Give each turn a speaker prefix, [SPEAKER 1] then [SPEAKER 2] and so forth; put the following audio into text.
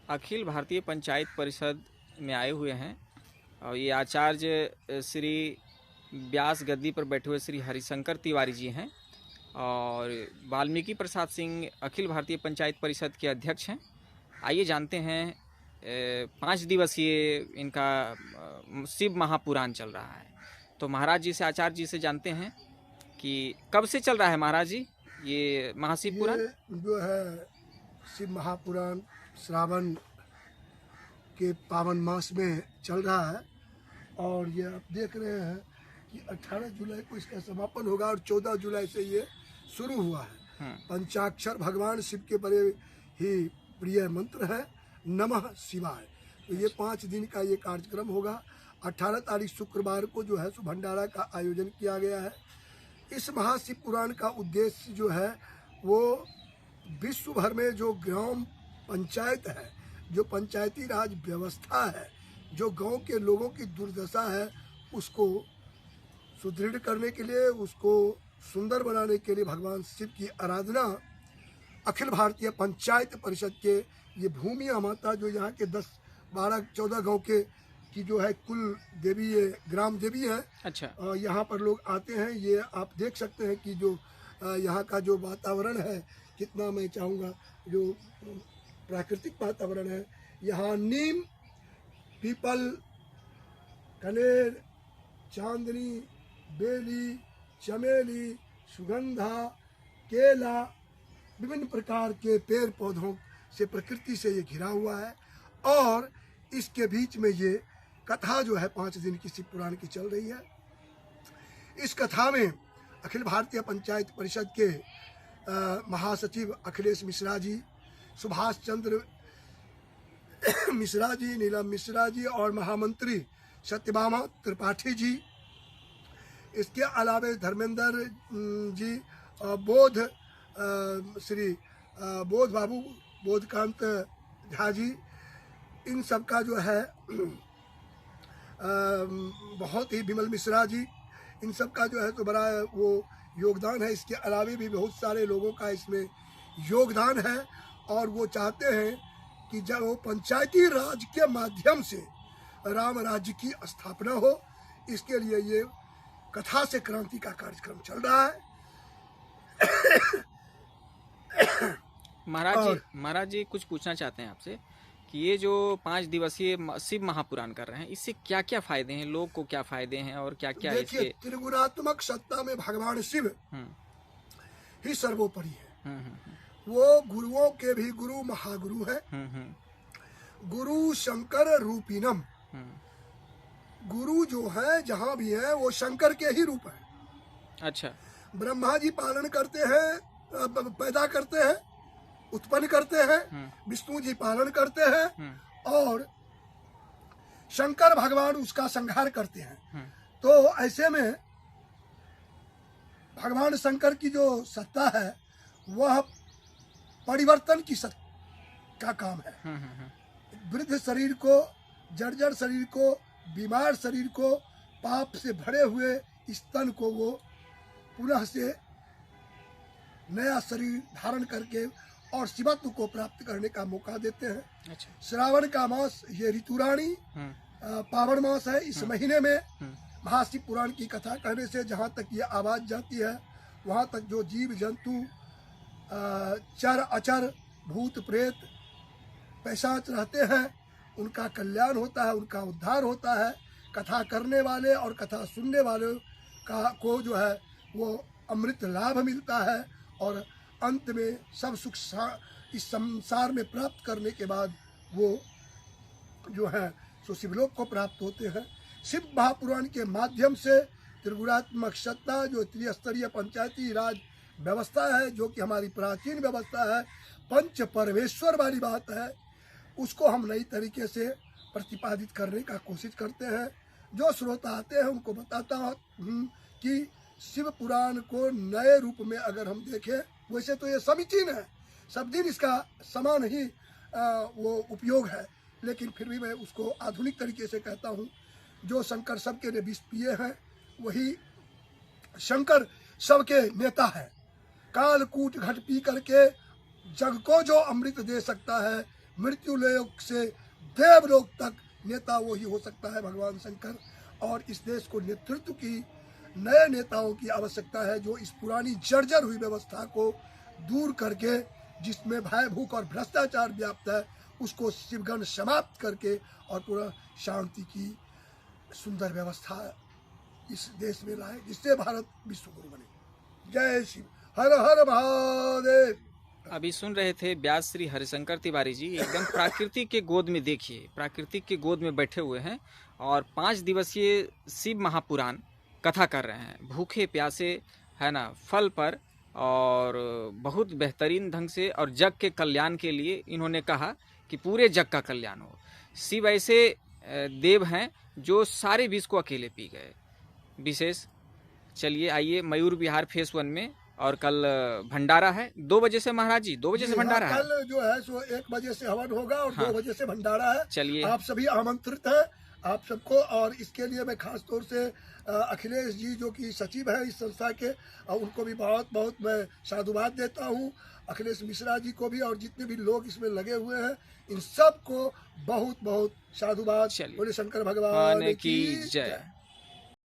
[SPEAKER 1] अखिल भारतीय पंचायत परिषद में आए हुए हैं और ये आचार्य श्री व्यास गद्दी पर बैठे हुए श्री हरिशंकर तिवारी जी हैं और वाल्मीकि प्रसाद सिंह अखिल भारतीय पंचायत परिषद के अध्यक्ष हैं। आइए जानते हैं 5 दिवसीय इनका शिव महापुराण चल रहा है। तो महाराज जी से, आचार्य जी से जानते हैं कि कब से चल रहा है महाराज जी ये महाशिव पुराण?
[SPEAKER 2] जो है शिव महापुराण श्रावण के पावन मास में चल रहा है और ये आप देख रहे हैं कि 18 जुलाई को इसका समापन होगा और 14 जुलाई से ये शुरू हुआ है। पंचाक्षर भगवान शिव के बड़े ही प्रिय मंत्र है नमः शिवाय। तो ये 5 दिन का ये कार्यक्रम होगा। 18 तारीख शुक्रवार को जो है सो भंडारा का आयोजन किया गया है। इस महाशिव पुराण का उद्देश्य जो है वो विश्व भर में जो ग्राम पंचायत है, जो पंचायती राज व्यवस्था है, जो गांव के लोगों की दुर्दशा है, उसको सुदृढ़ करने के लिए, उसको सुंदर बनाने के लिए भगवान शिव की आराधना अखिल भारतीय पंचायत परिषद के ये भूमिया माता जो यहाँ के 10, 12, 14 गांव के की जो है कुल देवी, ये ग्राम देवी है।
[SPEAKER 1] अच्छा।
[SPEAKER 2] यहाँ पर लोग आते हैं। ये आप देख सकते हैं कि जो यहाँ का जो वातावरण है कितना, मैं चाहूँगा जो प्राकृतिक वातावरण है, यहाँ नीम, पीपल, कनेर, चांदनी, बेली, चमेली, सुगंधा, केला, विभिन्न प्रकार के पेड़ पौधों से प्रकृति से ये घिरा हुआ है। और इसके बीच में ये कथा जो है 5 दिन की शिव पुराण की चल रही है। इस कथा में अखिल भारतीय पंचायत परिषद के महासचिव अखिलेश मिश्रा जी, सुभाष चंद्र मिश्रा जी, नीलम मिश्रा जी और महामंत्री सत्यभामा त्रिपाठी जी, इसके अलावा धर्मेंद्र जी, श्री बोध बाबू, बोधकांत झा जी, इन सब का जो है बहुत ही, विमल मिश्रा जी, इन सब का जो है तो बड़ा वो योगदान है। इसके अलावा भी बहुत सारे लोगों का इसमें योगदान है और वो चाहते हैं कि जब वो पंचायती राज के माध्यम से राम राज्य की स्थापना हो, इसके लिए ये कथा से क्रांति का कार्यक्रम चल रहा है।
[SPEAKER 1] महाराज जी कुछ पूछना चाहते हैं आपसे कि ये जो 5 दिवसीय शिव महापुराण कर रहे हैं, इससे क्या क्या फायदे हैं, लोग को क्या फायदे हैं और क्या क्या
[SPEAKER 2] देखिए, त्रिगुणात्मक सत्ता में भगवान शिव ही सर्वोपरि है। वो गुरुओं के भी गुरु महागुरु है। गुरु शंकर रूपिनम, गुरु जो है जहाँ भी है वो शंकर के ही रूप है।
[SPEAKER 1] अच्छा।
[SPEAKER 2] ब्रह्मा जी पालन करते हैं, पैदा करते हैं, उत्पन्न करते हैं। विष्णु जी पालन करते हैं और शंकर भगवान उसका संहार करते हैं। तो ऐसे में भगवान शंकर की जो सत्ता है वह परिवर्तन की का काम है। वृद्ध शरीर को, जर्जर शरीर को, बीमार शरीर को, पाप से भरे हुए इस तन को वो पुनः से नया शरीर धारण करके और शिवत्व को प्राप्त करने का मौका देते हैं। अच्छा। श्रावण का मास ये ऋतुराणी पावन मास है। इस महीने में महाशिव पुराण की कथा कहने से जहाँ तक ये आवाज जाती है वहाँ तक जो जीव जंतु, चर अचर, भूत प्रेत, पैशाच रहते हैं, उनका कल्याण होता है, उनका उद्धार होता है। कथा करने वाले और कथा सुनने वाले को जो है वो अमृत लाभ मिलता है और अंत में सब सुख इस संसार में प्राप्त करने के बाद वो जो है सो शिवलोक को प्राप्त होते हैं। शिव महापुराण के माध्यम से त्रिगुणात्मक सत्ता जो त्रिस्तरीय पंचायती राज व्यवस्था है, जो कि हमारी प्राचीन व्यवस्था है, पंच परमेश्वर वाली बात है, उसको हम नई तरीके से प्रतिपादित करने का कोशिश करते हैं। जो श्रोता आते हैं उनको बताता हूँ कि शिव पुराण को नए रूप में अगर हम देखें, वैसे तो ये समीचीन है, सब दिन इसका समान ही वो उपयोग है, लेकिन फिर भी मैं उसको आधुनिक तरीके से कहता हूँ। जो शंकर सबके लिए विष पिए हैं वही शंकर सबके नेता है। कालकूट घट पी करके जग को जो अमृत दे सकता है मृत्यु लोक से देवलोक तक नेता वो ही हो सकता है, भगवान शंकर। और इस देश को नेतृत्व की नए नेताओं की आवश्यकता है, जो इस पुरानी जर्जर हुई व्यवस्था को दूर करके, जिसमें भय भूख और भ्रष्टाचार व्याप्त है, उसको शिवगण समाप्त करके और पूरा शांति की सुंदर व्यवस्था इस देश में लाए, जिससे भारत विश्व गुरु बने। जय शिव, हर हर महादेव।
[SPEAKER 1] अभी सुन रहे थे व्यास श्री हरिशंकर तिवारी जी, एकदम प्रकृति के गोद में, देखिए प्राकृतिक के गोद में बैठे हुए हैं और 5 दिवसीय शिव महापुराण कथा कर रहे हैं, भूखे प्यासे है ना, फल पर, और बहुत बेहतरीन ढंग से, और जग के कल्याण के लिए इन्होंने कहा कि पूरे जग का कल्याण हो। शिव ऐसे देव हैं जो सारे विष को अकेले पी गए। विशेष चलिए आइए मयूर विहार फेस 1 में, और कल भंडारा है 2 बजे से, महाराज जी 2 बजे से भंडारा है।
[SPEAKER 2] कल जो है सो 1 बजे से हवन होगा और
[SPEAKER 1] हाँ।
[SPEAKER 2] 2 बजे से भंडारा है।
[SPEAKER 1] चलिए,
[SPEAKER 2] आप सभी आमंत्रित हैं, आप सबको। और इसके लिए मैं खास तौर से अखिलेश जी जो कि सचिव हैं इस संस्था के, उनको भी बहुत बहुत मैं साधुवाद देता हूँ। अखिलेश मिश्रा जी को भी, और जितने भी लोग इसमें लगे हुए हैं, इन सब को बहुत बहुत साधुवाद। बोले शंकर भगवान की जय।